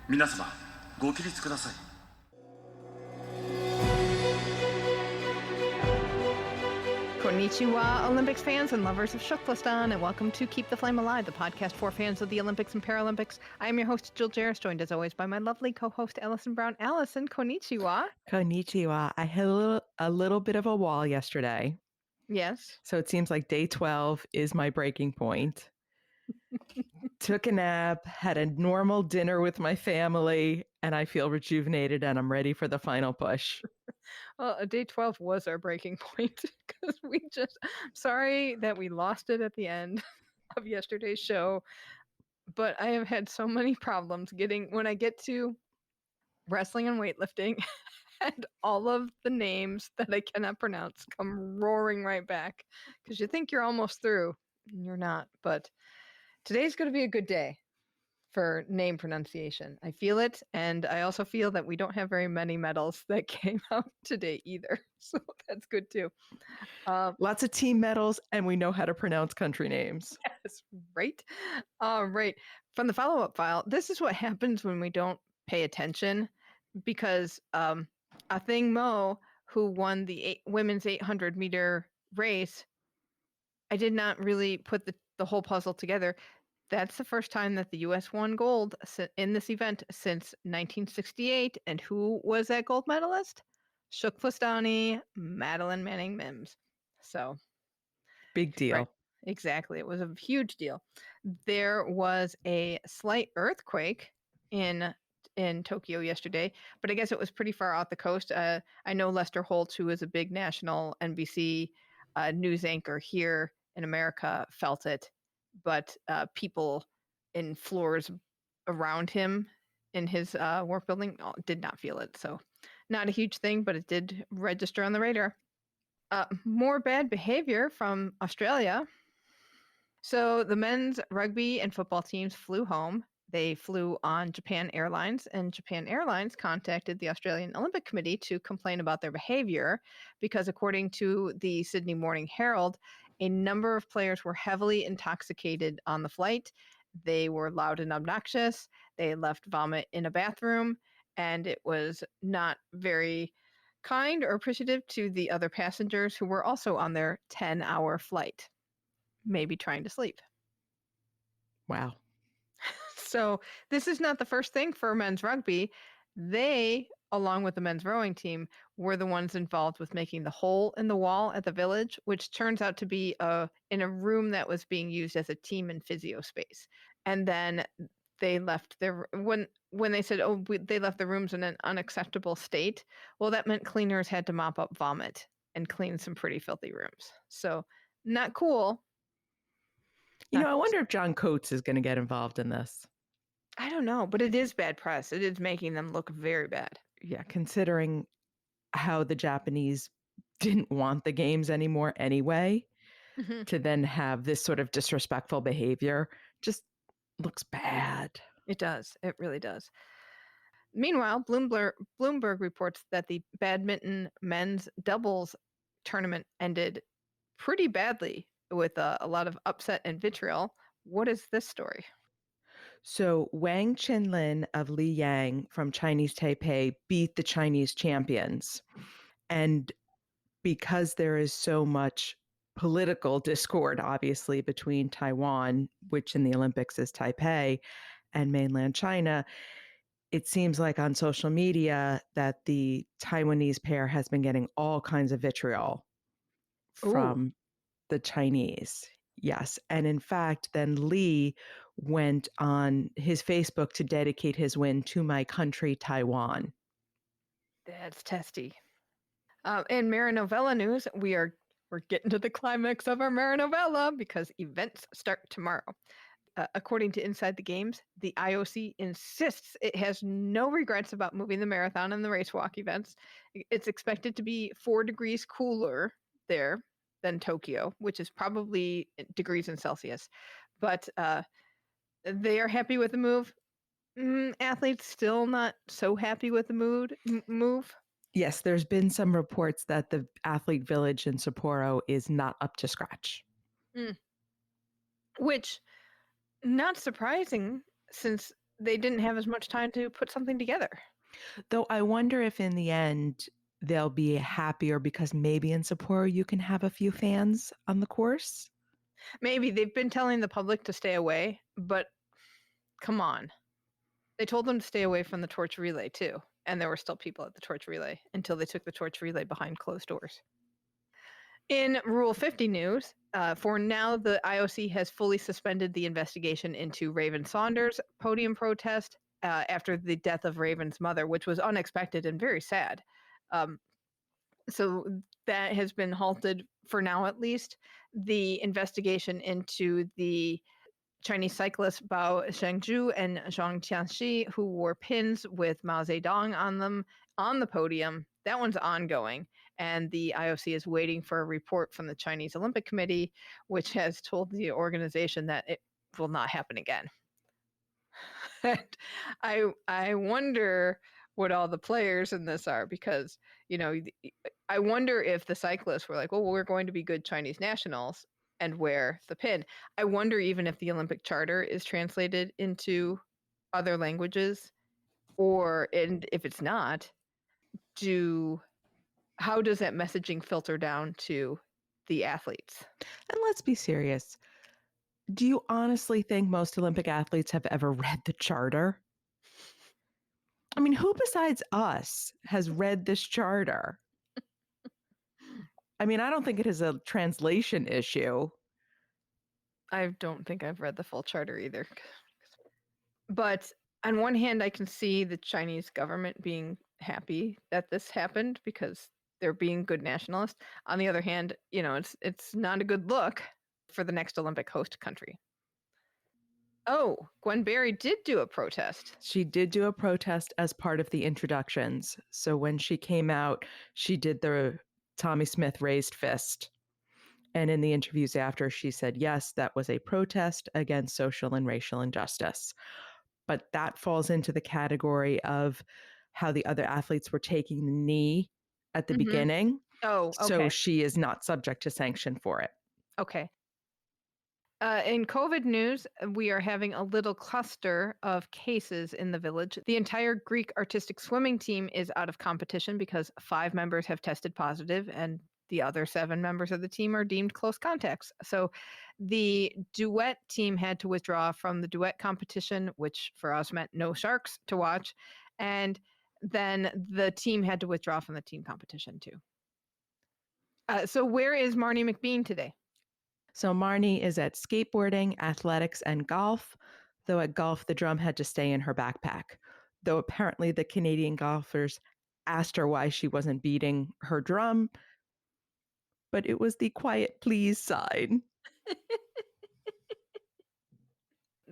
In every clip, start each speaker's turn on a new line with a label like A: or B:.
A: 皆様ご起立ください。
B: Konnichiwa, Olympics fans and lovers of Shuklastan, and welcome to Keep the Flame Alive, the podcast for fans of the Olympics and Paralympics. I am your host, Jill Jarris, joined as always by my lovely co-host, Allison Brown. Allison, konnichiwa.
C: Konnichiwa. I hit a little bit of a wall yesterday.
B: Yes.
C: So it seems like day 12 is my breaking point. Took a nap, had a normal dinner with my family, and I feel rejuvenated and I'm ready for the final push.
B: Well, day 12 was our breaking point because sorry that we lost it at the end of yesterday's show, but I have had so many problems when I get to wrestling and weightlifting and all of the names that I cannot pronounce come roaring right back because you think you're almost through and you're not. But today's going to be a good day for name pronunciation. I feel it, and I also feel that we don't have very many medals that came out today either, so that's good too.
C: Lots of team medals, and we know how to pronounce country names.
B: Yes, right. Right. From the follow-up file, this is what happens when we don't pay attention, because Athing Mo, who won the women's 800-meter race, I did not really put the whole puzzle together. That's the first time that the U.S. won gold in this event since 1968. And who was that gold medalist? Shuklastan, Madeline Manning Mims. So,
C: big deal.
B: Right, exactly. It was a huge deal. There was a slight earthquake in Tokyo yesterday, but I guess it was pretty far out the coast. I know Lester Holt, who is a big national NBC news anchor here in America, felt it. But people in floors around him in his work building did not feel it. So not a huge thing, but it did register on the radar. More bad behavior from Australia. So the men's rugby and football teams flew home. They flew on Japan Airlines, and Japan Airlines contacted the Australian Olympic Committee to complain about their behavior because, according to the Sydney Morning Herald, a number of players were heavily intoxicated on the flight. They were loud and obnoxious. They left vomit in a bathroom, and it was not very kind or appreciative to the other passengers who were also on their 10-hour flight, maybe trying to sleep.
C: Wow.
B: So this is not the first thing for men's rugby. They, along with the men's rowing team, were the ones involved with making the hole in the wall at the village, which turns out to be in a room that was being used as a team and physio space. And then they left when they said, they left the rooms in an unacceptable state. Well, that meant cleaners had to mop up vomit and clean some pretty filthy rooms. So not cool.
C: I wonder if John Coates is going to get involved in this.
B: I don't know, but it is bad press. It is making them look very bad.
C: Yeah, considering how the Japanese didn't want the games anymore anyway, to then have this sort of disrespectful behavior just looks bad.
B: It does. It really does. Meanwhile, Bloomberg reports that the badminton men's doubles tournament ended pretty badly with a lot of upset and vitriol. What is this story?
C: So Wang Qinlin of Liyang from Chinese Taipei beat the Chinese champions. And because there is so much political discord, obviously, between Taiwan, which in the Olympics is Taipei, and mainland China, it seems like on social media that the Taiwanese pair has been getting all kinds of vitriol from the Chinese. Yes. And in fact, then Lee went on his Facebook to dedicate his win to my country, Taiwan.
B: That's testy. In Marinovella news, we're getting to the climax of our Marinovella because events start tomorrow. According to Inside the Games, the IOC insists it has no regrets about moving the marathon and the race walk events. It's expected to be 4 degrees cooler there than Tokyo, which is probably degrees in Celsius. But they are happy with the move. Athletes still not so happy with the move.
C: Yes, there's been some reports that the athlete village in Sapporo is not up to scratch.
B: Which, not surprising, since they didn't have as much time to put something together.
C: Though I wonder if in the end they'll be happier because maybe in Sapporo you can have a few fans on the course.
B: Maybe they've been telling the public to stay away, but come on. They told them to stay away from the torch relay too, and there were still people at the torch relay until they took the torch relay behind closed doors. In Rule 50 news, for now, the IOC has fully suspended the investigation into Raven Saunders' podium protest after the death of Raven's mother, which was unexpected and very sad. So that has been halted for now, at least. The investigation into the Chinese cyclists Bao Shengzhu and Zhang Tianxi, who wore pins with Mao Zedong on them on the podium, that one's ongoing. And the IOC is waiting for a report from the Chinese Olympic Committee, which has told the organization that it will not happen again. And I wonder what all the players in this are, because, you know, I wonder if the cyclists were like, well, we're going to be good Chinese nationals and wear the pin. I wonder even if the Olympic Charter is translated into other languages, and if it's not, how does that messaging filter down to the athletes?
C: And let's be serious. Do you honestly think most Olympic athletes have ever read the charter? I mean, who besides us has read this charter? I mean, I don't think it is a translation issue.
B: I don't think I've read the full charter either. But on one hand, I can see the Chinese government being happy that this happened because they're being good nationalists. On the other hand, you know, it's not a good look for the next Olympic host country. Oh, Gwen Berry did do a protest.
C: She did do a protest as part of the introductions. So when she came out, she did the Tommy Smith raised fist. And in the interviews after, she said, yes, that was a protest against social and racial injustice. But that falls into the category of how the other athletes were taking the knee at the beginning.
B: Oh, okay.
C: So she is not subject to sanction for it.
B: Okay. In COVID news, we are having a little cluster of cases in the village. The entire Greek artistic swimming team is out of competition because 5 members have tested positive and the other 7 members of the team are deemed close contacts. So the duet team had to withdraw from the duet competition, which for us meant no sharks to watch. And then the team had to withdraw from the team competition too. So where is Marnie McBean today?
C: So Marnie is at skateboarding, athletics, and golf, though at golf, the drum had to stay in her backpack. Though apparently the Canadian golfers asked her why she wasn't beating her drum, but it was the quiet please side.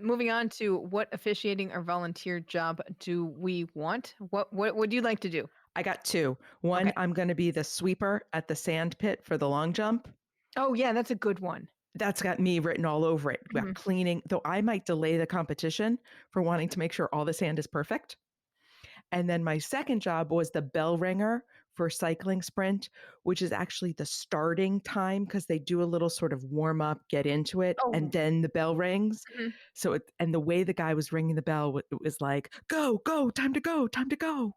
B: Moving on to what officiating or volunteer job do we want? What would you like to do?
C: I got 2. One,
B: Okay.
C: I'm going to be the sweeper at the sand pit for the long jump.
B: Oh, yeah, that's a good one.
C: That's got me written all over it. About cleaning, though I might delay the competition for wanting to make sure all the sand is perfect. And then my second job was the bell ringer for cycling sprint, which is actually the starting time because they do a little sort of warm up, get into it, and then the bell rings. So and the way the guy was ringing the bell, it was like, go, time to go, time to go.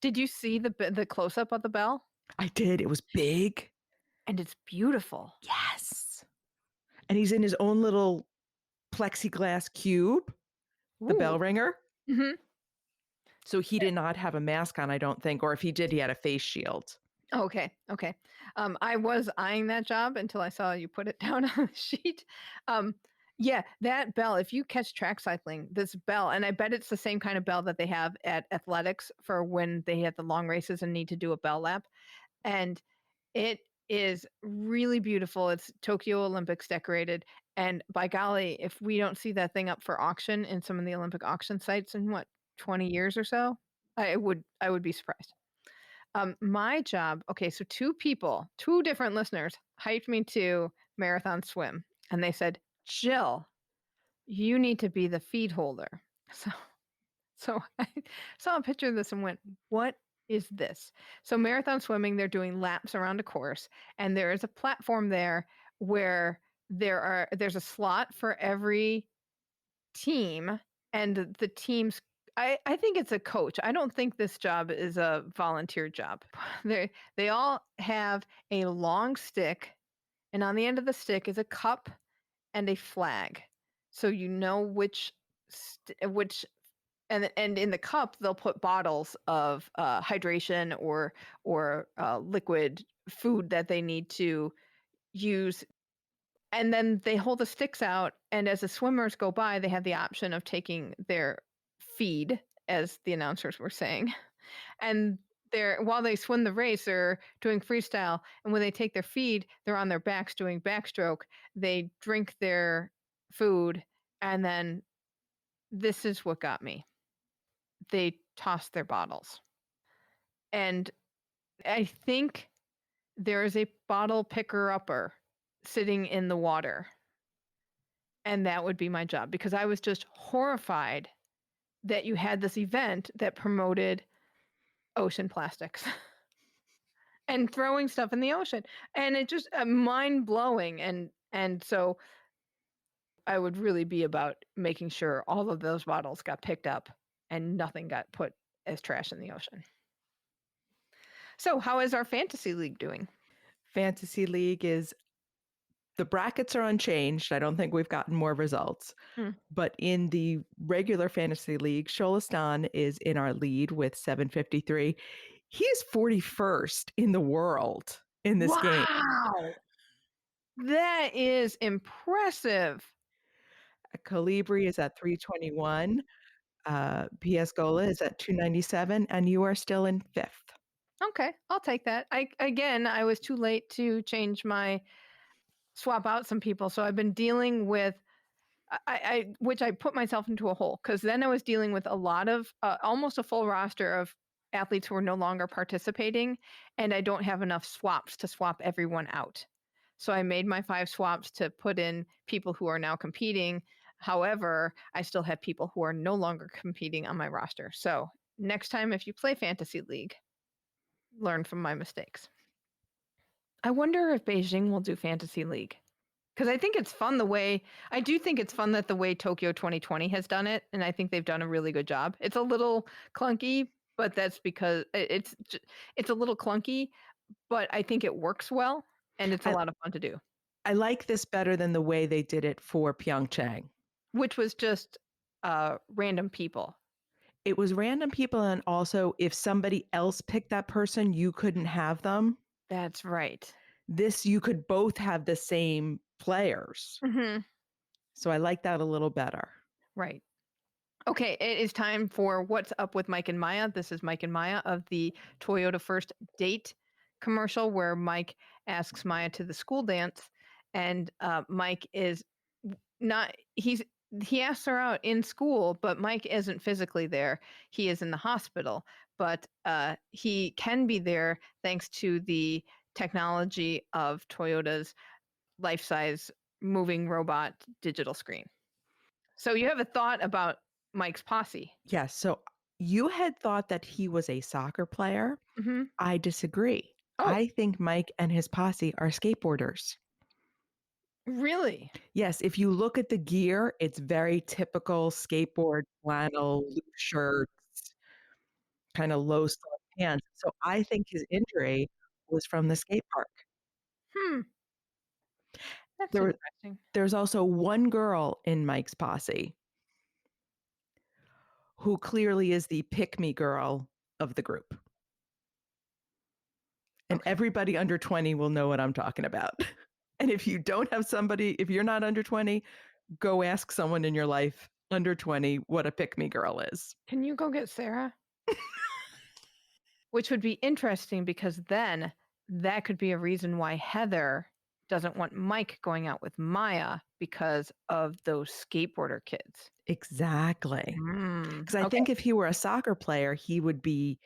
B: Did you see the close up of the bell?
C: I did. It was big.
B: And it's beautiful.
C: Yes. And he's in his own little plexiglass cube, the bell ringer. So he did not have a mask on, I don't think. Or if he did, he had a face shield.
B: Okay. I was eyeing that job until I saw you put it down on the sheet. Yeah, that bell, if you catch track cycling, this bell, and I bet it's the same kind of bell that they have at athletics for when they have the long races and need to do a bell lap. And it is really beautiful. It's Tokyo Olympics decorated. And by golly, if we don't see that thing up for auction in some of the Olympic auction sites in 20 years or so, I would be surprised. My job, okay, so 2 different listeners hyped me to marathon swim. And they said, Jill, you need to be the feed holder. So I saw a picture of this and went, what is this? So marathon swimming, they're doing laps around a course, and there is a platform there where there's a slot for every team and the teams. I think it's a coach. I don't think this job is a volunteer job. They all have a long stick, and on the end of the stick is a cup and a flag. So you know which and in the cup they'll put bottles of hydration or liquid food that they need to use, and then they hold the sticks out, and as the swimmers go by they have the option of taking their feed, as the announcers were saying, and they're while they swim the race they're doing freestyle, and when they take their feed they're on their backs doing backstroke. They drink their food, and then this is what got me. They toss their bottles. And I think there is a bottle picker upper sitting in the water. And that would be my job, because I was just horrified that you had this event that promoted ocean plastics and throwing stuff in the ocean. And it just mind blowing. And so I would really be about making sure all of those bottles got picked up and nothing got put as trash in the ocean. So how is our fantasy league doing?
C: Fantasy League is, the brackets are unchanged. I don't think we've gotten more results. But in the regular Fantasy League, Sholastan is in our lead with 753. He is 41st in the world in this game.
B: Wow. That is impressive.
C: Calibri is at 321. PS Gola is at 297, and you are still in 5th.
B: Okay, I'll take that. I was too late to swap out some people, so I've been dealing with which I put myself into a hole, because then I was dealing with a lot of almost a full roster of athletes who are no longer participating, and I don't have enough swaps to swap everyone out. So I made my 5 swaps to put in people who are now competing. However, I still have people who are no longer competing on my roster. So next time, if you play Fantasy League, learn from my mistakes. I wonder if Beijing will do Fantasy League, because I think it's fun I do think it's fun that the way Tokyo 2020 has done it, and I think they've done a really good job. It's a little clunky, but that's because it's a little clunky, but I think it works well, and it's a lot of fun to do.
C: I like this better than the way they did it for Pyeongchang,
B: which was just random people.
C: It was random people, and also if somebody else picked that person, you couldn't have them.
B: That's right.
C: This, you could both have the same players.
B: Mm-hmm.
C: So I like that a little better.
B: Right. Okay, it is time for What's Up with Mike and Maya. This is Mike and Maya of the Toyota First Date commercial, where Mike asks Maya to the school dance, and Mike is not, he asks her out in school, but Mike isn't physically there. He is in the hospital, but he can be there thanks to the technology of Toyota's life-size moving robot digital screen. So you have a thought about Mike's posse.
C: Yes. So you had thought that he was a soccer player.
B: Mm-hmm.
C: I disagree. Oh. I think Mike and his posse are skateboarders.
B: Really?
C: Yes. If you look at the gear, it's very typical skateboard, flannel, loose shirts, kind of low slung pants. So I think his injury was from the skate park.
B: That's interesting.
C: There's also one girl in Mike's posse who clearly is the pick-me girl of the group. And everybody under 20 will know what I'm talking about. And if you don't have somebody, if you're not under 20, go ask someone in your life under 20 what a pick-me girl is.
B: Can you go get Sarah? Which would be interesting, because then that could be a reason why Heather doesn't want Mike going out with Maya, because of those skateboarder kids.
C: Exactly. Because I think if he were a soccer player, he would be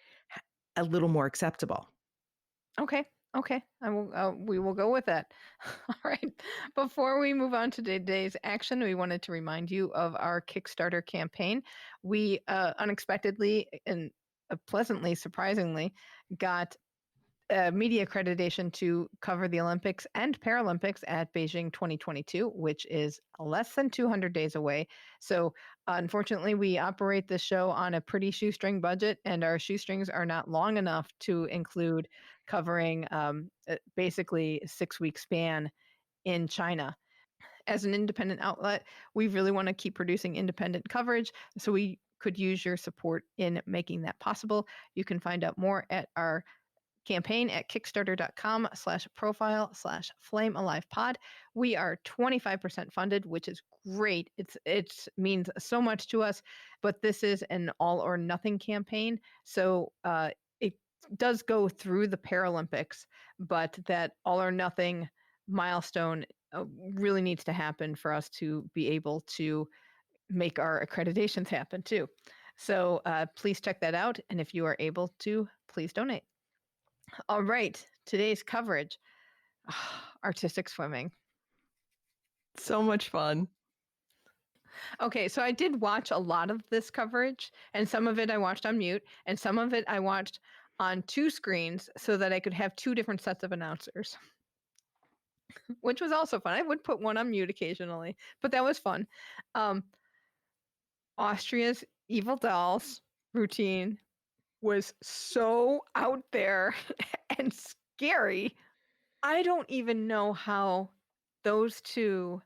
C: a little more acceptable. Okay.
B: We will go with that. All right. Before we move on to today's action, we wanted to remind you of our Kickstarter campaign. We unexpectedly and pleasantly, surprisingly, got media accreditation to cover the Olympics and Paralympics at Beijing 2022, which is less than 200 days away. So, unfortunately, we operate this show on a pretty shoestring budget, and our shoestrings are not long enough to include covering basically a 6-week span in China. As an independent outlet, we really want to keep producing independent coverage, so we could use your support in making that possible. You can find out more at our campaign at kickstarter.com/profile/flamealivepod. We are 25% funded, which is great. It means so much to us, but this is an all or nothing campaign. So it does go through the Paralympics, but that all or nothing milestone really needs to happen for us to be able to make our accreditations happen too. So please check that out. And if you are able to, please donate. All right, today's coverage, artistic swimming.
C: So much fun.
B: Okay, so I did watch a lot of this coverage, and some of it I watched on mute, and some of it I watched on 2 screens so that I could have 2 different sets of announcers, which was also fun. I would put one on mute occasionally, but that was fun. Austria's Evil Dolls routine was so out there and scary. I don't even know how those 2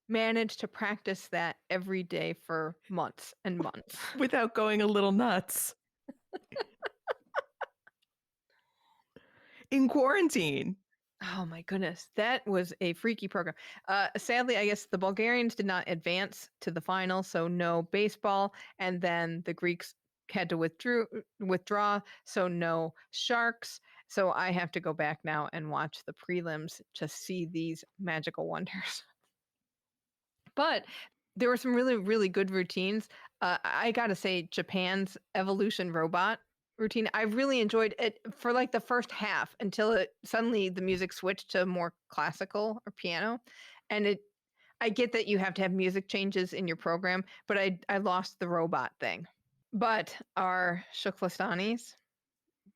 B: managed to practice that every day for months and months.
C: Without going a little nuts. In quarantine.
B: Oh my goodness, that was a freaky program. Sadly, I guess the Bulgarians did not advance to the final, so no baseball. And then the Greeks had to withdraw, so no sharks. So I have to go back now and watch the prelims to see these magical wonders. But there were some really, really good routines. I gotta say, Japan's evolution robot routine, I really enjoyed it for like the first half until it suddenly the music switched to more classical or piano. And I get that you have to have music changes in your program, but I lost the robot thing. But our Shuklistanis,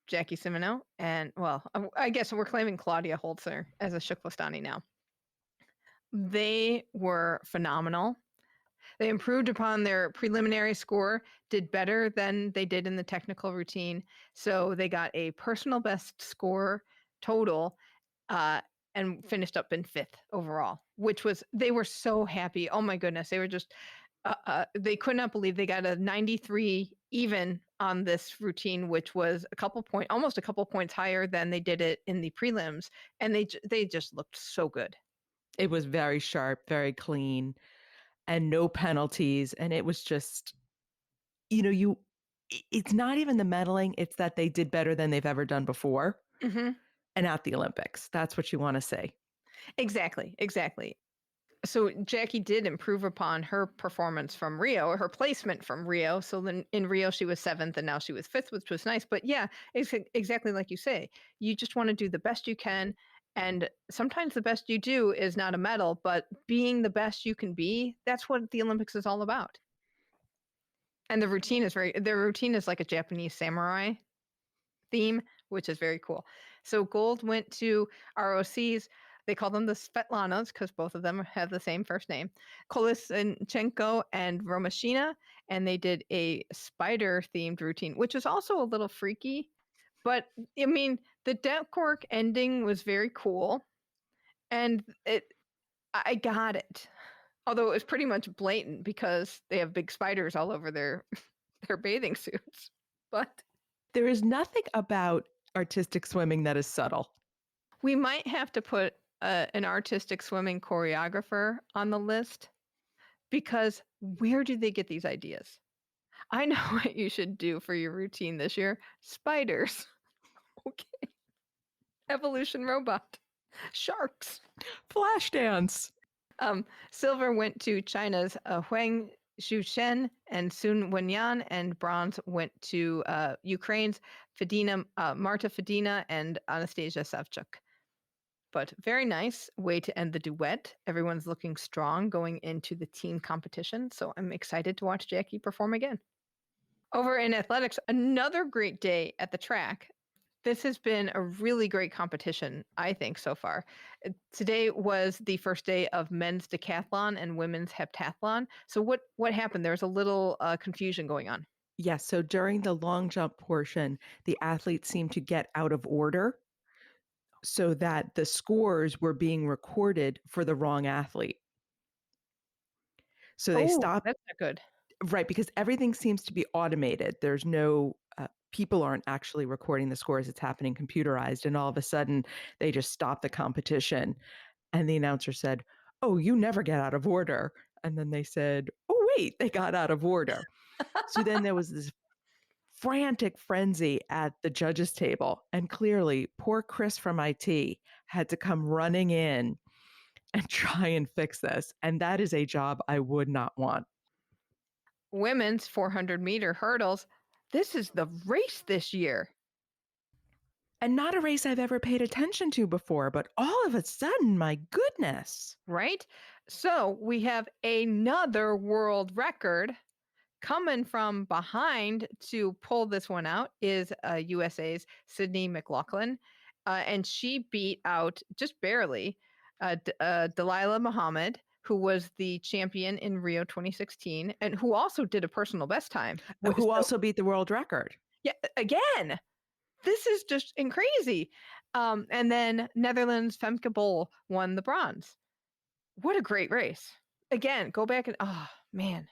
B: Jackie Simoneau, and well, I guess we're claiming Claudia Holzer as a Shuklistani now. They were phenomenal. They improved upon their preliminary score, did better than they did in the technical routine. So they got a personal best score total and finished up in 5th overall, which was, they were so happy. Oh my goodness. They were just, they could not believe they got a 93 even on this routine, which was almost a couple points higher than they did it in the prelims. And they just looked so good.
C: It was very sharp, very clean, and no penalties. And it was just, it's not even the medaling, it's that they did better than they've ever done before.
B: Mm-hmm.
C: And at the Olympics, that's what you want to say.
B: Exactly. So Jackie did improve upon her performance from Rio, or her placement from Rio. So then in Rio, she was 7th and now she was 5th, which was nice. But yeah, it's exactly like you say. You just want to do the best you can. And sometimes the best you do is not a medal, but being the best you can be, that's what the Olympics is all about. And their routine is like a Japanese samurai theme, which is very cool. So gold went to ROCs. They call them the Svetlanas because both of them have the same first name, Kolesnichenko and Romashina, and they did a spider-themed routine, which is also a little freaky. But I mean, the deckwork ending was very cool, and I got it. Although it was pretty much blatant because they have big spiders all over their bathing suits. But
C: there is nothing about artistic swimming that is subtle.
B: We might have to put an artistic swimming choreographer on the list, because where do they get these ideas? I know what you should do for your routine this year. Spiders. Okay. Evolution robot. Sharks.
C: Flash dance.
B: Silver went to China's Huang Zhuchen and Sun Wenyan, and bronze went to Ukraine's Marta Fedina and Anastasia Savchuk. But very nice way to end the duet. Everyone's looking strong going into the team competition, so I'm excited to watch Jackie perform again. Over in athletics, another great day at the track. This has been a really great competition, I think, so far. Today was the first day of men's decathlon and women's heptathlon. So what happened? There was a little confusion going on.
C: Yes. So during the long jump portion, the athletes seemed to get out of order so that the scores were being recorded for the wrong athlete. So they stopped.
B: That's not good.
C: Right, because everything seems to be automated. There's no people aren't actually recording the scores. It's happening computerized. And all of a sudden, they just stopped the competition. And the announcer said, "Oh, you never get out of order." And then they said, "Oh, wait, they got out of order." So then there was this frantic frenzy at the judges' table. And clearly, poor Chris from IT had to come running in and try and fix this. And that is a job I would not want.
B: Women's 400-meter hurdles. This is the race this year.
C: And not a race I've ever paid attention to before, but all of a sudden, my goodness.
B: Right? So we have another world record. Coming from behind to pull this one out is USA's Sydney Mclaughlin. And she beat out, just barely, Delilah Muhammad, who was the champion in Rio 2016 and who also did a personal best time.
C: Who also beat the world record.
B: Yeah, again, this is just crazy. And then Netherlands' Femke Bol won the bronze. What a great race. Again, go back and, oh, man.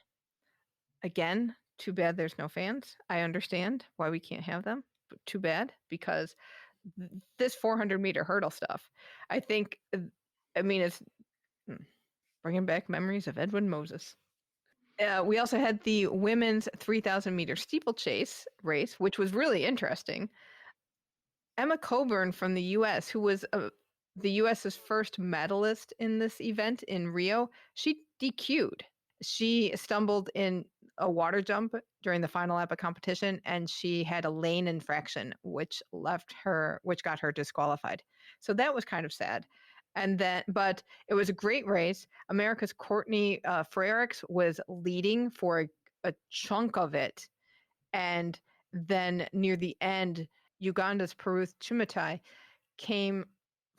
B: Again, too bad there's no fans. I understand why we can't have them, but too bad, because this 400-meter hurdle stuff, I think, it's bringing back memories of Edwin Moses. We also had the women's 3,000-meter steeplechase race, which was really interesting. Emma Coburn from the U.S., who was the U.S.'s first medalist in this event in Rio, she DQ'd. She stumbled in a water jump during the final lap of competition, and she had a lane infraction, which got her disqualified. So that was kind of sad. But it was a great race. America's Courtney Frerichs was leading for a chunk of it, and then near the end, Uganda's Peruth Chimutai came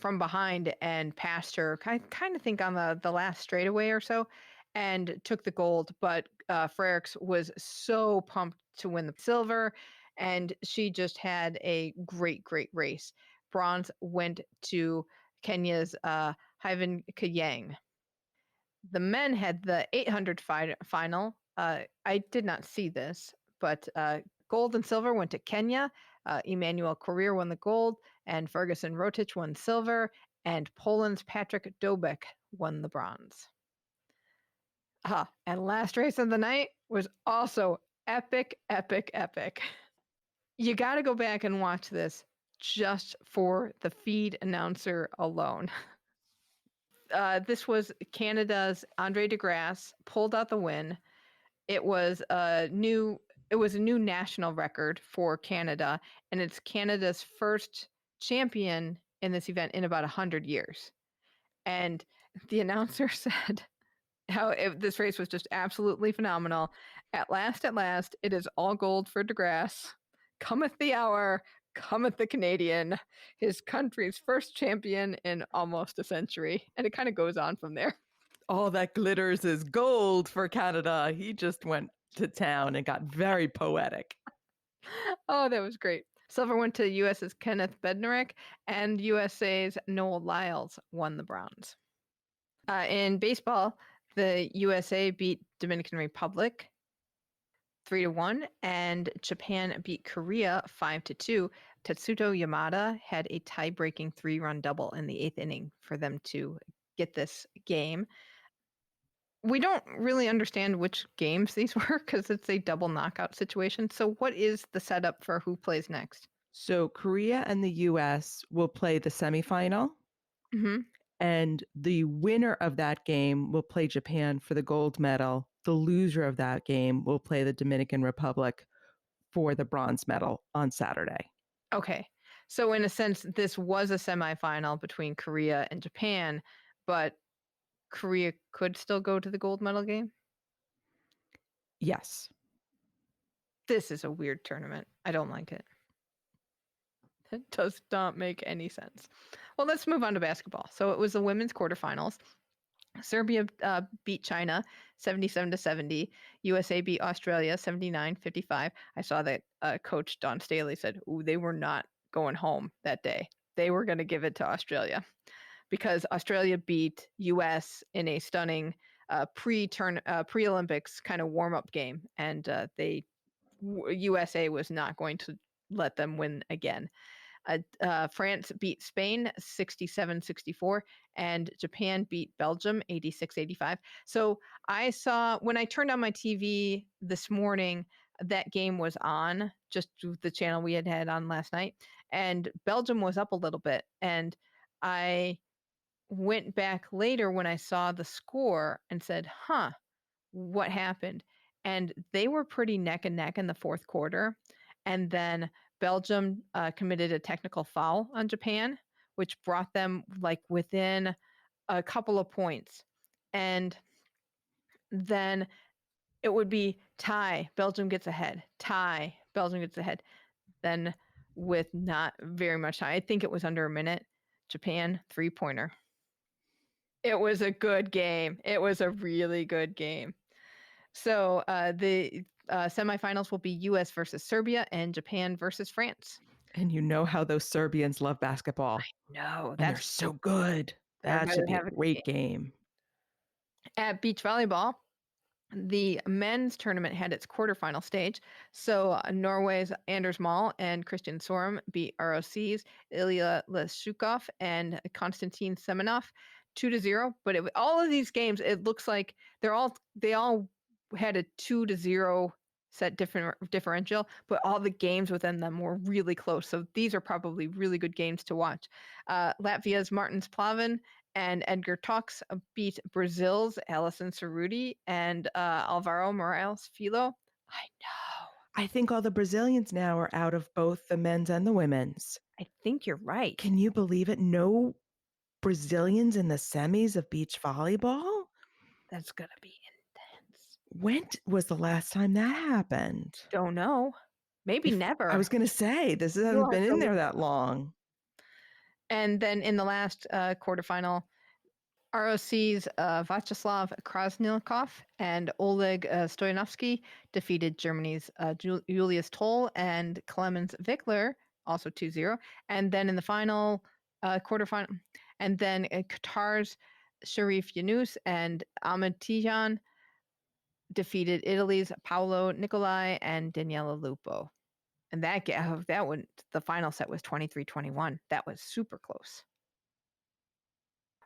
B: from behind and passed her. I kind of think on the last straightaway or so, and took the gold. But Frerichs was so pumped to win the silver, and she just had a great race. Bronze went to Kenya's Hyven Kayang. The men had the 800 final. I did not see this, but gold and silver went to Kenya. Emmanuel Korir won the gold, and Ferguson Rotich won silver, and Poland's Patrick Dobek won the bronze. And last race of the night was also epic. You got to go back and watch this just for the feed announcer alone. This was Canada's Andre DeGrasse pulled out the win. It was a new national record for Canada, and it's Canada's first champion in this event in about 100 years. And the announcer said this race was just absolutely phenomenal. At last, it is all gold for DeGrasse. Cometh the hour, cometh the Canadian, his country's first champion in almost a century. And it kind of goes on from there.
C: All that glitters is gold for Canada. He just went to town and got very poetic.
B: Oh, that was great. Silver went to US's Kenneth Bednarek, and USA's Noel Lyles won the bronze. In baseball, the USA beat Dominican Republic 3-1, and Japan beat Korea 5-2. Tetsuto Yamada had a tie-breaking 3-run double in the 8th inning for them to get this game. We don't really understand which games these were because it's a double knockout situation. So what is the setup for who plays next?
C: So Korea and the US will play the semifinal.
B: Mm-hmm.
C: And the winner of that game will play Japan for the gold medal. The loser of that game will play the Dominican Republic for the bronze medal on Saturday.
B: Okay. So in a sense, this was a semifinal between Korea and Japan, but Korea could still go to the gold medal game?
C: Yes.
B: This is a weird tournament. I don't like it. does not make any sense. Well, let's move on to basketball. So it was the women's quarterfinals. Serbia beat China 77-70. USA beat Australia 79-55. I saw that coach Don Staley said, "Ooh, they were not going home that day. They were going to give it to Australia because Australia beat US in a stunning pre-Olympics kind of warm-up game, and USA was not going to let them win again." France beat Spain 67-64, and Japan beat Belgium 86-85. So I saw, when I turned on my TV this morning, that game was on, just the channel we had on last night, and Belgium was up a little bit. And I went back later when I saw the score and said, what happened? And they were pretty neck and neck in the fourth quarter. And then Belgium committed a technical foul on Japan, which brought them like within a couple of points. And then it would be tie, Belgium gets ahead, tie, Belgium gets ahead. Then with not very much time, I think it was under a minute, Japan 3-pointer. It was a good game. It was a really good game. So the semifinals will be US versus Serbia and Japan versus France.
C: And you know how those Serbians love basketball.
B: No,
C: And they're so good. That should be a great game.
B: At beach volleyball, the men's tournament had its quarterfinal stage. So Norway's Anders Mall and Christian Sorum beat ROC's Ilya Leshukov and Konstantin Semenov 2-0. But all of these games, it looks like they all had a 2-0 set differential, but all the games within them were really close. So these are probably really good games to watch. Latvia's Martins Plavin and Edgar Tox beat Brazil's Alison Cerruti and Alvaro Morales Filo. I know.
C: I think all the Brazilians now are out of both the men's and the women's.
B: I think you're right.
C: Can you believe it? No Brazilians in the semis of beach volleyball?
B: That's going to be intense.
C: When was the last time that happened?
B: Don't know. Maybe never.
C: I was going to say, this hasn't been in there that long.
B: And then in the last quarterfinal, ROC's Vyacheslav Krasnilkov and Oleg Stoyanovsky defeated Germany's Julius Toll and Clemens Wickler, also 2-0. And then in the final quarterfinal, and then Qatar's Sharif Yunus and Ahmed Tijan defeated Italy's Paolo Nicolai and Daniela Lupo. And that one, the final set was 23-21. That was super close.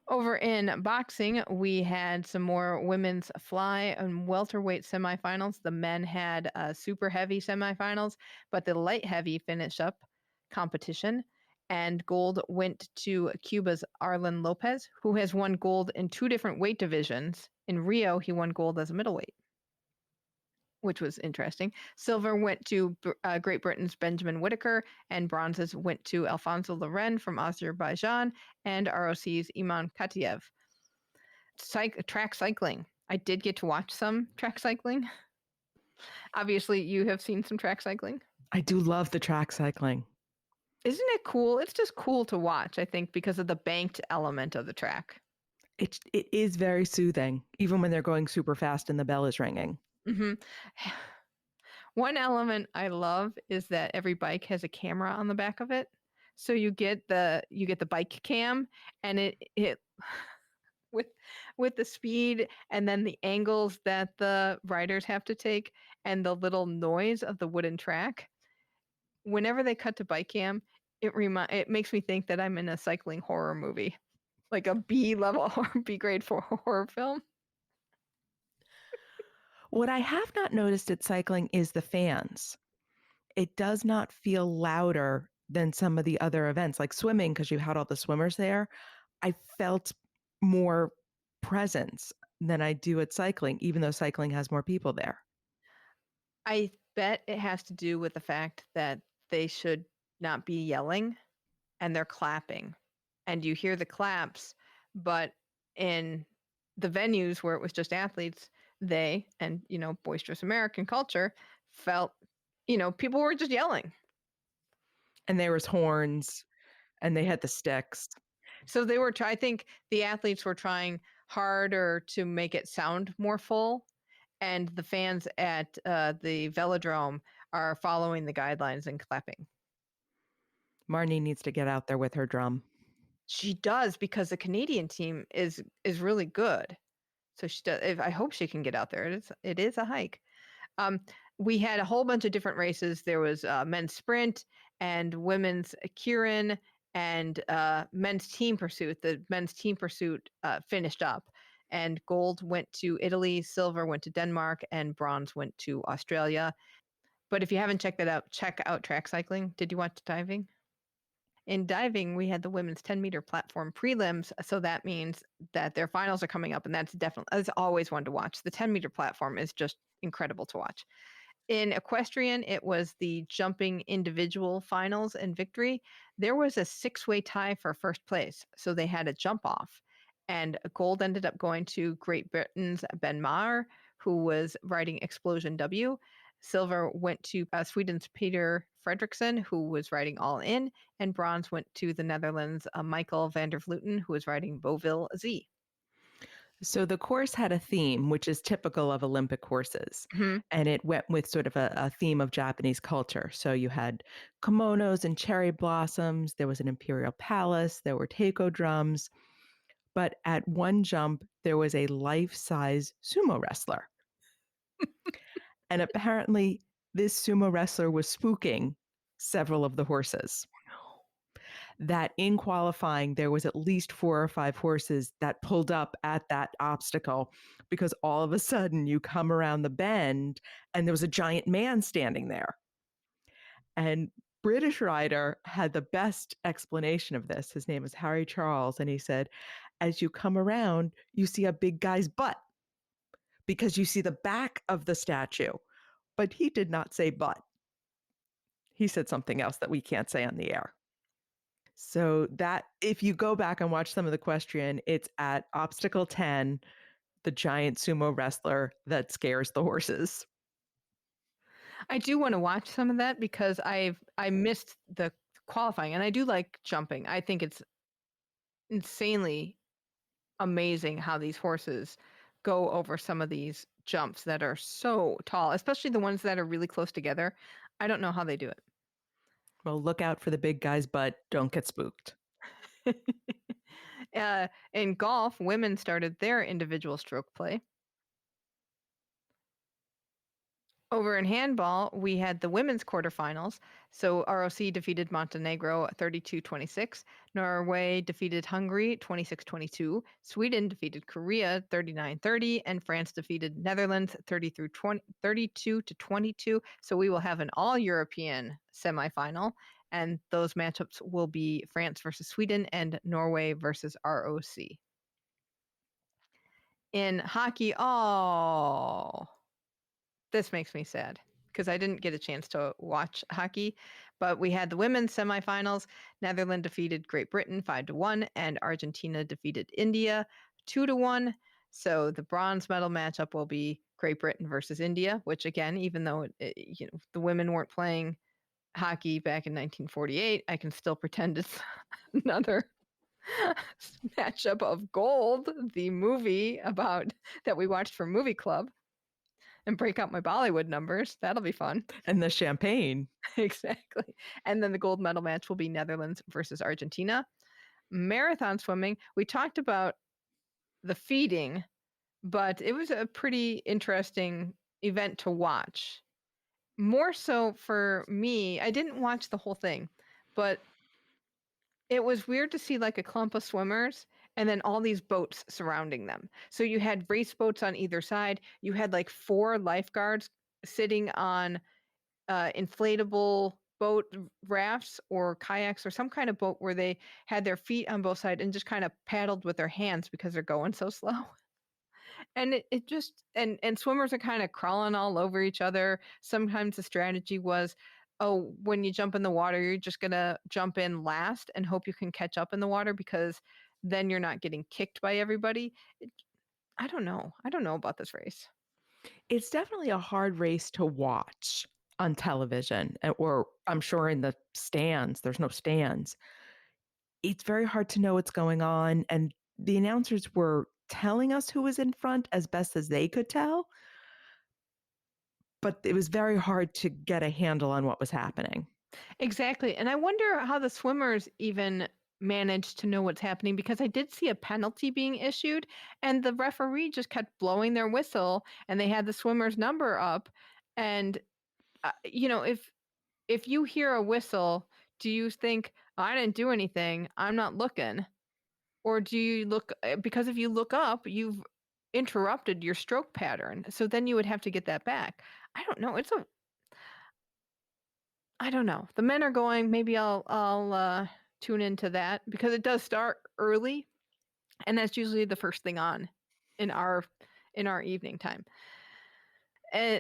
B: Over in boxing, we had some more women's fly and welterweight semifinals. The men had super heavy semifinals, but the light heavy finish up competition. And gold went to Cuba's Arlen Lopez, who has won gold in 2 different weight divisions. In Rio, he won gold as a middleweight, which was interesting. Silver went to Great Britain's Benjamin Whitaker, and bronzes went to Alfonso Loren from Azerbaijan and ROC's Iman Katiev. Track cycling. I did get to watch some track cycling. Obviously, you have seen some track cycling.
C: I do love the track cycling.
B: Isn't it cool? It's just cool to watch, I think, because of the banked element of the track.
C: It is very soothing, even when they're going super fast and the bell is ringing.
B: Mm-hmm. One element I love is that every bike has a camera on the back of it. So you get the bike cam, and it with the speed and then the angles that the riders have to take and the little noise of the wooden track. Whenever they cut to bike cam, it makes me think that I'm in a cycling horror movie, like a B-level or B-grade horror film.
C: What I have not noticed at cycling is the fans. It does not feel louder than some of the other events, like swimming, because you had all the swimmers there. I felt more presence than I do at cycling, even though cycling has more people there.
B: I bet it has to do with the fact that they should not be yelling and they're clapping. And you hear the claps, but in the venues where it was just athletes, they, and, boisterous American culture felt, people were just yelling.
C: And there was horns, and they had the sticks.
B: So they were I think the athletes were trying harder to make it sound more full, and the fans at the velodrome are following the guidelines and clapping.
C: Marnie needs to get out there with her drum.
B: She does, because the Canadian team is really good. So she does. I hope she can get out there. It is a hike. We had a whole bunch of different races. There was men's sprint and women's keirin and men's team pursuit. The men's team pursuit finished up, and gold went to Italy, silver went to Denmark, and bronze went to Australia. But if you haven't checked that out, check out track cycling. Did you watch diving? In diving, we had the women's 10-meter platform prelims. So that means that their finals are coming up, and that's always one to watch. The 10-meter platform is just incredible to watch. In equestrian, it was the jumping individual finals and victory. There was a 6-way tie for first place. So they had a jump off, and gold ended up going to Great Britain's Ben Maher, who was riding Explosion W. Silver went to Sweden's Peter Fredriksson, who was riding All In, and bronze went to the Netherlands' Michael van der Vleuten, who was riding Beauville Z.
C: So the course had a theme, which is typical of Olympic courses.
B: Mm-hmm.
C: And it went with sort of a theme of Japanese culture. So you had kimonos and cherry blossoms. There was an imperial palace. There were taiko drums. But at one jump, there was a life-size sumo wrestler. And apparently, this sumo wrestler was spooking several of the horses. That in qualifying, there was at least 4 or 5 horses that pulled up at that obstacle, because all of a sudden you come around the bend and there was a giant man standing there. And British rider had the best explanation of this. His name was Harry Charles. And he said, as you come around, you see a big guy's butt because you see the back of the statue. But he did not say butt. He said something else that we can't say on the air. So that, if you go back and watch some of the equestrian, it's at obstacle 10, the giant sumo wrestler that scares the horses.
B: I do want to watch some of that, because I missed the qualifying, and I do like jumping. I think it's insanely amazing how these horses go over some of these jumps that are so tall, especially the ones that are really close together. I don't know how they do it.
C: Well, look out for the big guy's butt. Don't get spooked.
B: In golf, women started their individual stroke play. Over in handball, we had the women's quarterfinals. So ROC defeated Montenegro 32-26. Norway defeated Hungary 26-22. Sweden defeated Korea 39-30. And France defeated Netherlands 32-22. So we will have an all-European semifinal. And those matchups will be France versus Sweden and Norway versus ROC. In hockey, this makes me sad, because I didn't get a chance to watch hockey, but we had the women's semifinals. Netherlands defeated Great Britain 5-1, and Argentina defeated India 2-1. So the bronze medal matchup will be Great Britain versus India, which, again, even though the women weren't playing hockey back in 1948, I can still pretend it's another matchup of Gold, the movie that we watched for Movie Club, and break out my Bollywood numbers. That'll be fun.
C: And the champagne.
B: Exactly. And then the gold medal match will be Netherlands versus Argentina. Marathon swimming, we talked about the feeding, but it was a pretty interesting event to watch. More so for me, I didn't watch the whole thing, but it was weird to see like a clump of swimmers and then all these boats surrounding them. So you had race boats on either side. You had like 4 lifeguards sitting on inflatable boat rafts or kayaks or some kind of boat where they had their feet on both sides and just kind of paddled with their hands because they're going so slow. And it just, and swimmers are kind of crawling all over each other. Sometimes the strategy was, oh, when you jump in the water, you're just going to jump in last and hope you can catch up in the water, because then you're not getting kicked by everybody. I don't know. I don't know about this race.
C: It's definitely a hard race to watch. on television, or I'm sure in the stands, there's no stands. It's very hard to know what's going on. And the announcers were telling us who was in front as best as they could tell. But it was very hard to get a handle on what was happening.
B: Exactly. And I wonder how the swimmers even managed to know what's happening, because I did see a penalty being issued and the referee just kept blowing their whistle and they had the swimmer's number up. And, if you hear a whistle, do you think, I didn't do anything, I'm not looking? Or do you look, because if you look up, you've interrupted your stroke pattern. So then you would have to get that back. I don't know. I don't know. The men are going. Maybe I'll tune into that because it does start early, and that's usually the first thing on in our evening time.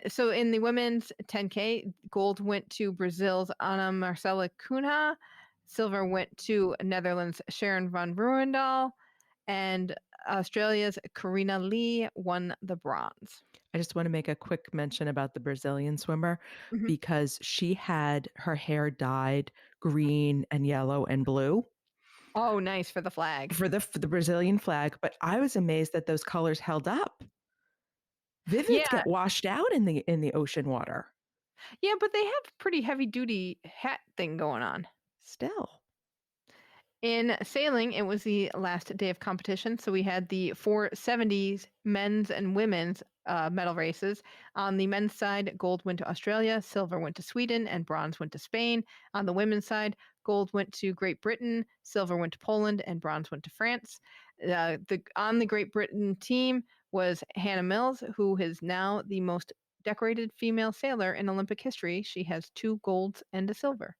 B: So in the women's 10K, gold went to Brazil's Ana Marcela Cunha, silver went to Netherlands' Sharon van Ruwendaal, and Australia's Karina Lee won the bronze.
C: I just want to make a quick mention about the Brazilian swimmer
B: Mhm.
C: because she had her hair dyed green and yellow and blue
B: Oh, nice for the flag.
C: for the Brazilian flag. But I was amazed that those colors held up. Vivids
B: Yeah,
C: get washed out in the ocean water.
B: yeah, but they have pretty heavy duty hat thing going on.
C: Still.
B: In sailing, it was the last day of competition, so we had the 470s men's and women's medal races. On the men's side, gold went to Australia, silver went to Sweden, and bronze went to Spain. On the women's side, gold went to Great Britain, silver went to Poland, and bronze went to France. On the Great Britain team was Hannah Mills, who is now the most decorated female sailor in Olympic history. She has 2 golds and a silver.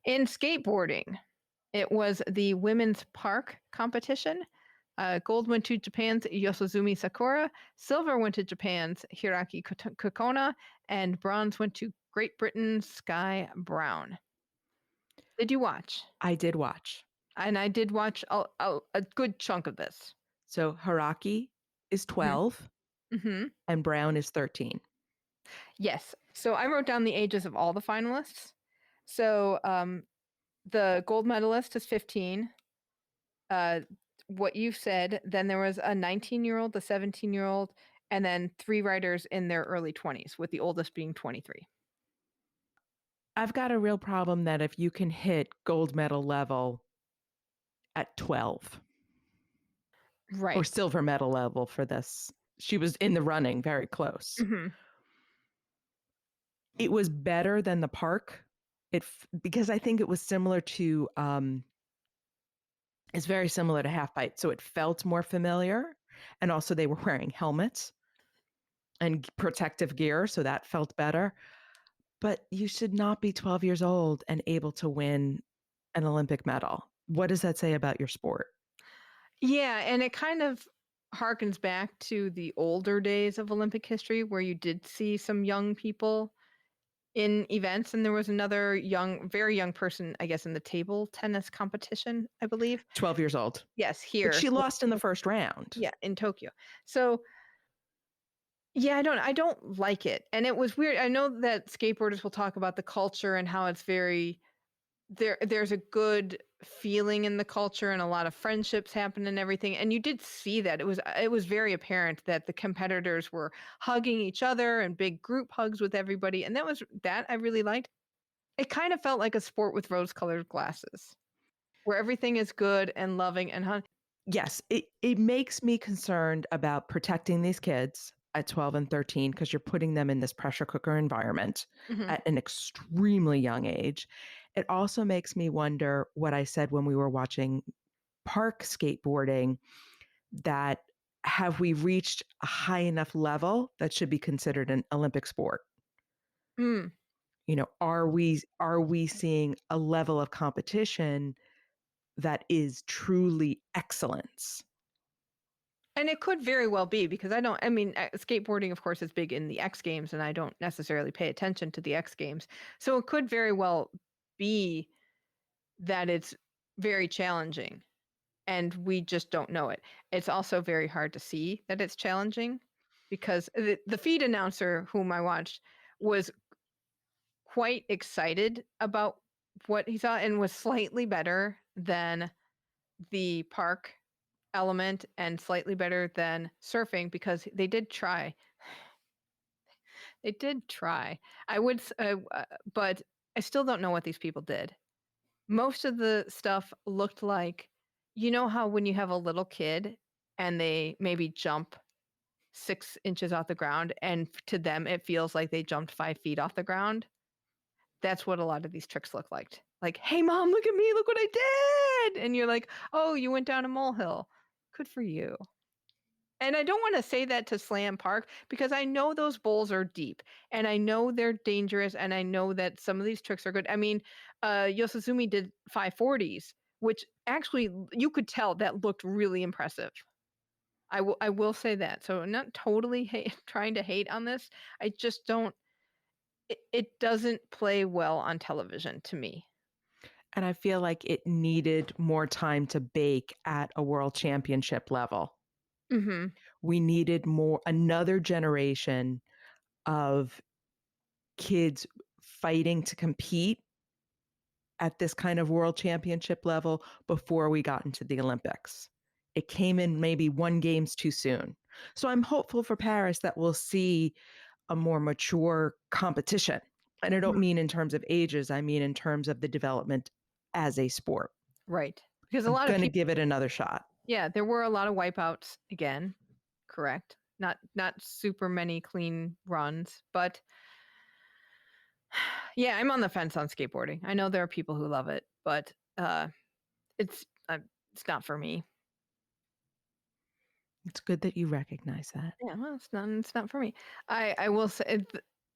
B: In skateboarding, it was the women's park competition. Gold went to Japan's Yosozumi Sakura, silver went to Japan's Hiraki Kokona, and bronze went to Great Britain's Sky Brown. Did you watch?
C: I did watch.
B: And I did watch a good chunk of this.
C: So Hiraki is 12
B: Mm-hmm.
C: and Brown is 13.
B: Yes. So I wrote down the ages of all the finalists. So the gold medalist is 15. What you said, then there was a 19-year-old, a 17-year-old, and then 3 riders in their early 20s, with the oldest being 23.
C: I've got a real problem that if you can hit gold medal level at 12
B: Right.
C: or silver medal level for this, she was in the running very close.
B: Mm-hmm.
C: It was better than the park. Because I think it was similar to it's very similar to half pipe, so it felt more familiar, and also they were wearing helmets and protective gear, so that felt better. But you should not be 12 years old and able to win an Olympic medal. What does that say about your sport?
B: Yeah, and it kind of harkens back to the older days of Olympic history where you did see some young people in events, and there was another very young person, I guess, in the table tennis competition, I believe.
C: 12 years old.
B: Yes, here.
C: But she lost in the first round.
B: Yeah, in Tokyo. So yeah, I don't like it. And it was weird. I know that skateboarders will talk about the culture and how it's very there's a good feeling in the culture and a lot of friendships happen and everything. And you did see that. It was very apparent that the competitors were hugging each other and big group hugs with everybody. And that I really liked. It kind of felt like a sport with rose-colored glasses, where everything is good and loving and
C: Yes, it makes me concerned about protecting these kids at 12 and 13 because you're putting them in this pressure cooker environment
B: Mhm.
C: at an extremely young age. It also makes me wonder what I said when we were watching park skateboarding, that have we reached a high enough level that should be considered an Olympic sport?
B: Mm.
C: Are we seeing a level of competition that is truly excellence?
B: And it could very well be, because skateboarding, of course, is big in the X Games, and I don't necessarily pay attention to the X Games. So it could very well be that it's very challenging, and we just don't know it. It's also very hard to see that it's challenging, because the feed announcer whom I watched was quite excited about what he saw and was slightly better than the park element and slightly better than surfing because they did try. They did try. But I still don't know what these people did. Most of the stuff looked like, you know how when you have a little kid and they maybe jump 6 inches off the ground and to them it feels like they jumped 5 feet off the ground? That's what a lot of these tricks look like. Like, hey mom, look at me, look what I did. And you're like, oh, you went down a molehill. Good for you. And I don't want to say that to slam Park because I know those bowls are deep and I know they're dangerous and I know that some of these tricks are good. I mean, Yosuzumi did 540s, which actually you could tell that looked really impressive. I will say that. So I'm not totally trying to hate on this. I just don't. It doesn't play well on television to me.
C: And I feel like it needed more time to bake at a world championship level.
B: Mm-hmm.
C: We needed another generation of kids fighting to compete at this kind of world championship level before we got into the Olympics. It came in maybe 1 games too soon. So I'm hopeful for Paris that we'll see a more mature competition. And I don't mean in terms of ages, I mean in terms of the development as a sport.
B: Right. Because a
C: I'm
B: lot of
C: going to
B: people
C: give it another shot.
B: Yeah, there were a lot of wipeouts again. Correct. Not super many clean runs, but yeah, I'm on the fence on skateboarding. I know there are people who love it, but it's not for me.
C: It's good that you recognize that.
B: Yeah, well, it's not for me. I will say,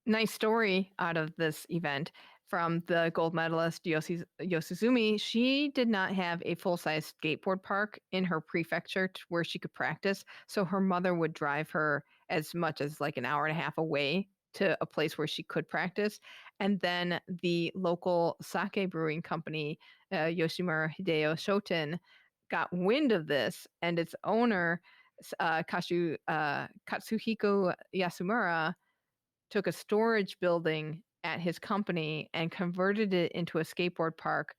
B: nice story out of this event from the gold medalist Yosuzumi. She did not have a full-size skateboard park in her prefecture where she could practice, so her mother would drive her as much as like an hour and a half away to a place where she could practice. And then the local sake brewing company, Yoshimura Hideo Shoten, got wind of this, and its owner, Katsuhiko Yasumura, took a storage building at his company and converted it into a skateboard park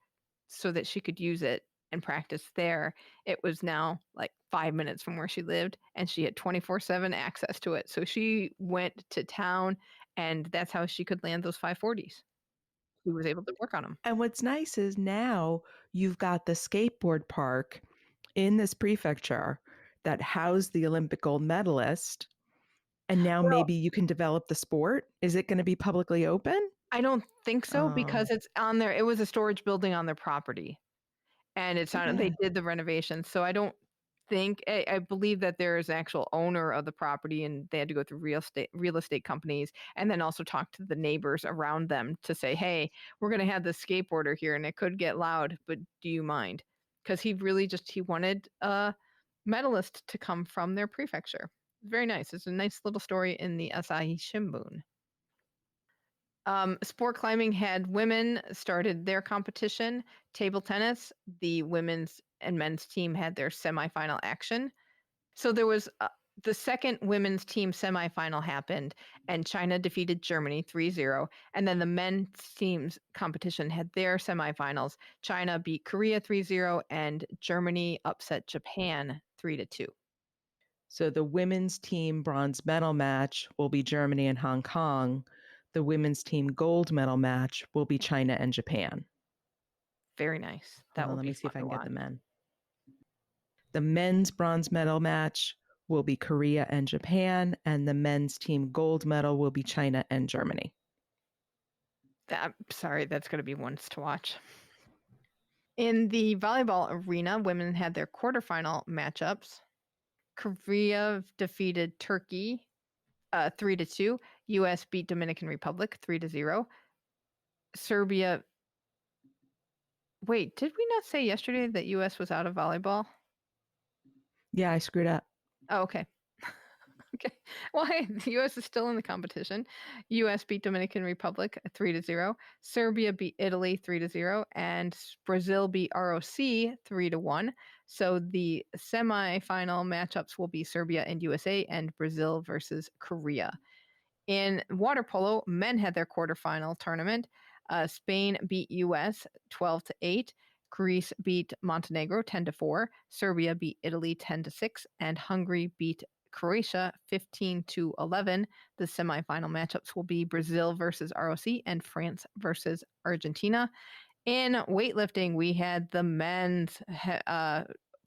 B: so that she could use it and practice there. It was now like 5 minutes from where she lived and she had 24/7 access to it. So she went to town and that's how she could land those 540s. She was able to work on them.
C: And what's nice is now you've got the skateboard park in this prefecture that housed the Olympic gold medalist. And now maybe you can develop the sport. Is it going to be publicly open?
B: I don't think so
C: Oh.
B: because it's on there. It was a storage building on their property. And it's on. They did the renovations, so I don't think. I believe that there is an actual owner of the property, and they had to go through real estate companies, and then also talk to the neighbors around them to say, "Hey, we're going to have this skateboarder here, and it could get loud, but do you mind?" Because he wanted a medalist to come from their prefecture. Very nice. It's a nice little story in the Asahi Shimbun. Sport climbing had women started their competition. Table tennis, the women's and men's team had their semifinal action. So there was the second women's team semifinal happened, and China defeated Germany 3-0. And then the men's team's competition had their semifinals. China beat Korea 3-0, and Germany upset Japan 3-2.
C: So the women's team bronze medal match will be Germany and Hong Kong. The women's team gold medal match will be China and Japan.
B: Very nice.
C: Let me see if I can get the men. The men's bronze medal match will be Korea and Japan, and the men's team gold medal will be China and Germany.
B: Sorry, that's going to be ones to watch. In the volleyball arena, women had their quarterfinal matchups. Korea defeated Turkey 3-2. U.S. beat Dominican Republic 3-0. Serbia. Wait, did we not say yesterday that U.S. was out of volleyball?
C: Yeah, I screwed up.
B: Oh, okay. Okay. Well, hey, the U.S. is still in the competition. U.S. beat Dominican Republic 3-0. Serbia beat Italy 3-0, and Brazil beat ROC 3-1. So the semifinal matchups will be Serbia and USA, and Brazil versus Korea. In water polo, men had their quarterfinal tournament. Spain beat US 12-8. Greece beat Montenegro 10-4. Serbia beat Italy 10-6, and Hungary beat Croatia 15-11. The semifinal matchups will be Brazil versus ROC and France versus Argentina. In weightlifting, we had the men's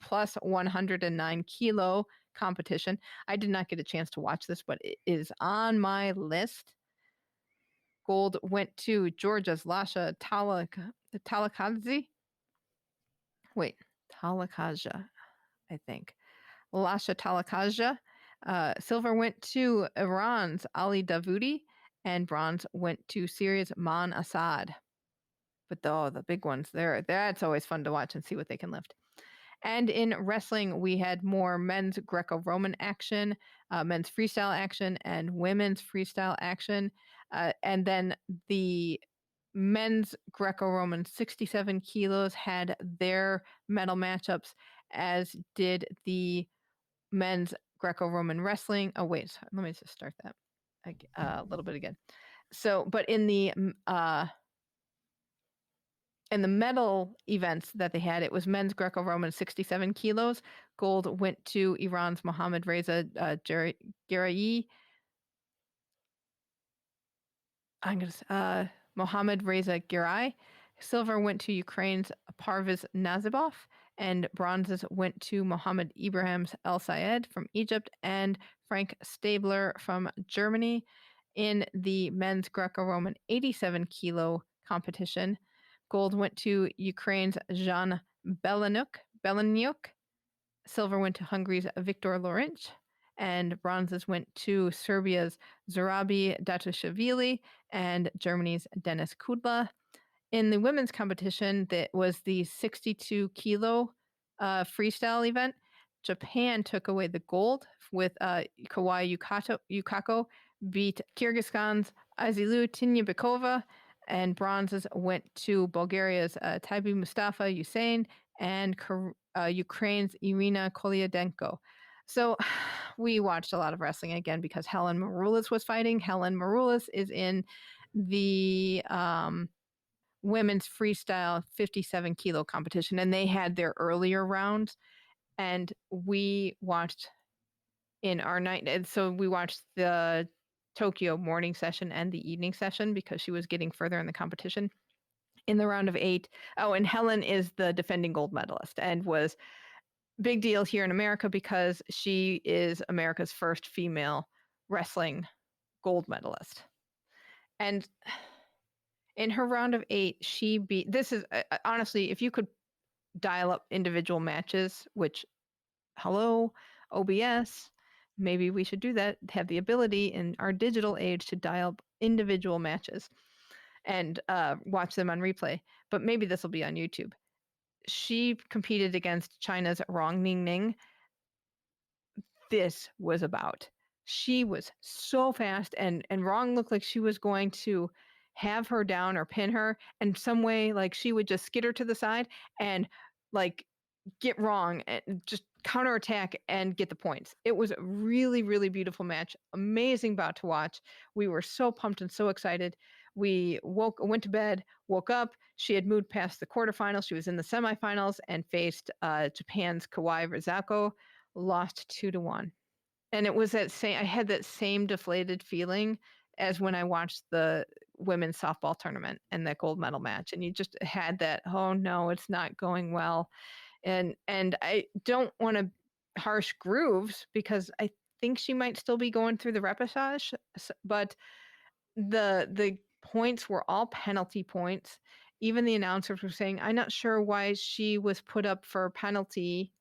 B: plus 109 kilo competition. I did not get a chance to watch this, but it is on my list. Gold went to Georgia's Lasha Talakazi. Wait, Talakaja, I think. Lasha Talakaja. Silver went to Iran's Ali Davoudi, and bronze went to Syria's Man Assad. But the big ones there, that's always fun to watch and see what they can lift. And in wrestling, we had more men's Greco-Roman action, men's freestyle action, and women's freestyle action. And then the men's Greco-Roman 67 kilos had their medal matchups, as did the men's Greco-Roman wrestling. Oh, wait, let me just start that a little bit again. So, but in the medal events that they had, it was men's Greco-Roman 67 kilos. Gold went to Iran's Mohammad Reza Gerayi. Mohammad Reza Girai. Silver went to Ukraine's Parviz Nazibov, and bronzes went to Mohammed Ibrahim El Sayed from Egypt and Frank Stabler from Germany. In the men's Greco-Roman 87 kilo competition, gold went to Ukraine's Jan Beleniuk. Silver went to Hungary's Viktor Lorinc, and bronzes went to Serbia's Zorabi Datashvili and Germany's Denis Kudla. In the women's competition, that was the 62 kilo freestyle event. Japan took away the gold with Kawai Yukako beat Kyrgyzstan's Azilu Tinyabekova, and bronzes went to Bulgaria's Taibi Mustafa Hussein and Ukraine's Irina Kolyadenko. So we watched a lot of wrestling again because Helen Maroulis was fighting. Helen Maroulis is in the women's freestyle 57 kilo competition, and they had their earlier rounds, and we watched in our night. And so we watched the Tokyo morning session and the evening session because she was getting further in the competition. In the round of 8, and Helen is the defending gold medalist and was big deal here in America because she is America's first female wrestling gold medalist. And in her round of 8, she beat, this is honestly, if you could dial up individual matches, which, hello, OBS, maybe we should do that, have the ability in our digital age to dial up individual matches and watch them on replay. But maybe this will be on YouTube. She competed against China's Rong Ningning. This was about. She was so fast, and Rong looked like she was going to have her down or pin her, and some way like she would just skitter to the side and like get Rong and just counterattack and get the points. It was a really, really beautiful match. Amazing bout to watch. We were so pumped and so excited. We went to bed, woke up. She had moved past the quarterfinals. She was in the semifinals and faced Japan's Kawai Rizako, lost 2-1. And it was that same, I had that same deflated feeling as when I watched the women's softball tournament and that gold medal match. And you just had that, oh no, it's not going well. And I don't want to harsh Grooves because I think she might still be going through the repechage, but the points were all penalty points. Even the announcers were saying, I'm not sure why she was put up for penalty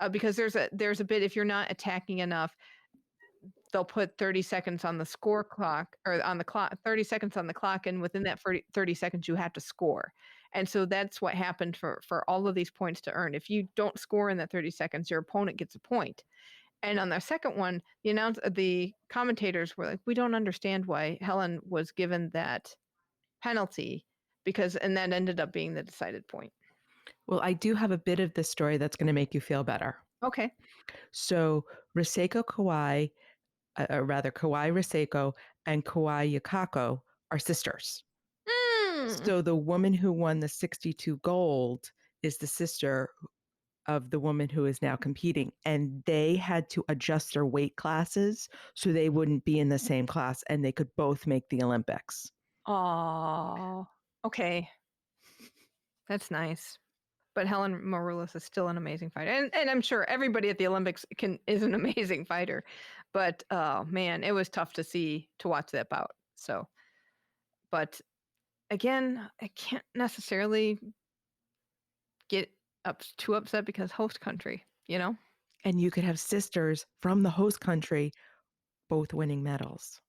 B: because there's a bit, if you're not attacking enough, they'll put 30 seconds on the score clock or on the clock, 30 seconds on the clock. And within that 30 seconds, you have to score. And so that's what happened for all of these points to earn. If you don't score in that 30 seconds, your opponent gets a point. And on the second one, the commentators were like, we don't understand why Helen was given that penalty and that ended up being the decided point.
C: Well, I do have a bit of this story that's going to make you feel better.
B: Okay.
C: So Riseko Kawai or rather Kawai Riseko and Kawai Yukako, are sisters. So the woman who won the 62 gold is the sister of the woman who is now competing. And they had to adjust their weight classes so they wouldn't be in the same class and they could both make the Olympics.
B: Oh, okay. That's nice. But Helen Maroulis is still an amazing fighter. And I'm sure everybody at the Olympics is an amazing fighter. But oh man, it was tough to watch that bout. So, but again, I can't necessarily get too upset because host country, you know?
C: And you could have sisters from the host country both winning medals.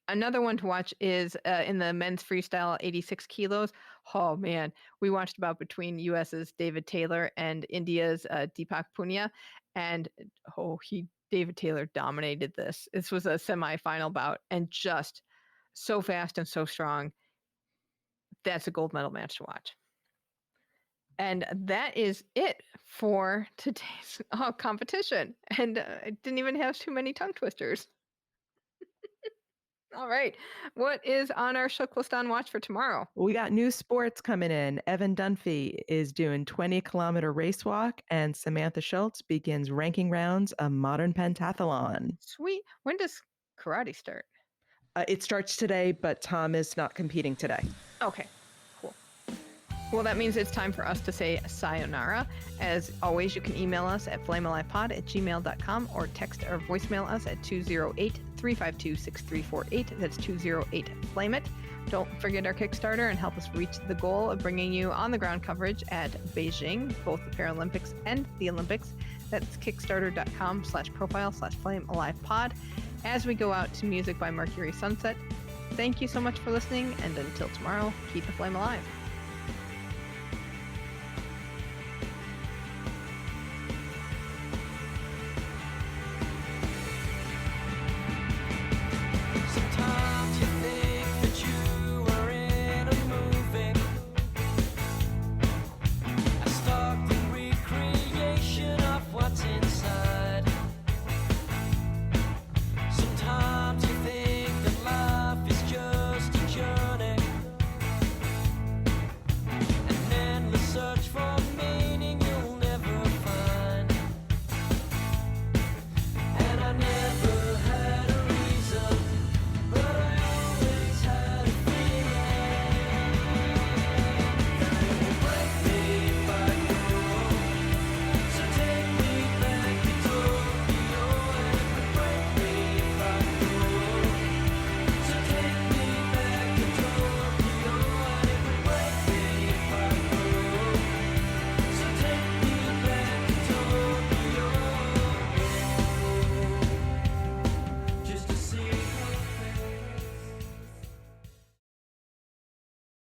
B: Another one to watch is in the men's freestyle 86 kilos. Oh man, we watched about between US's David Taylor and India's Deepak Punia, and David Taylor dominated this. This was a semifinal bout and just so fast and so strong. That's a gold medal match to watch. And that is it for today's competition. And I didn't even have too many tongue twisters. All right. What is on our SHOKLASTAN watch for tomorrow?
C: We got new sports coming in. Evan Dunphy is doing 20-kilometer race walk, and Samantha Schultz begins ranking rounds of modern pentathlon.
B: Sweet. When does karate start?
C: It starts today, but Tom is not competing today.
B: Okay, cool. Well, that means it's time for us to say sayonara. As always, you can email us at flamealivepod@gmail.com or text or voicemail us at 208-352-6348. That's 208-FLAME-IT. Don't forget our Kickstarter and help us reach the goal of bringing you on-the-ground coverage at Beijing, both the Paralympics and the Olympics. That's kickstarter.com/profile/flamealivepod. As we go out to music by Mercury Sunset, thank you so much for listening, and until tomorrow, keep the flame alive.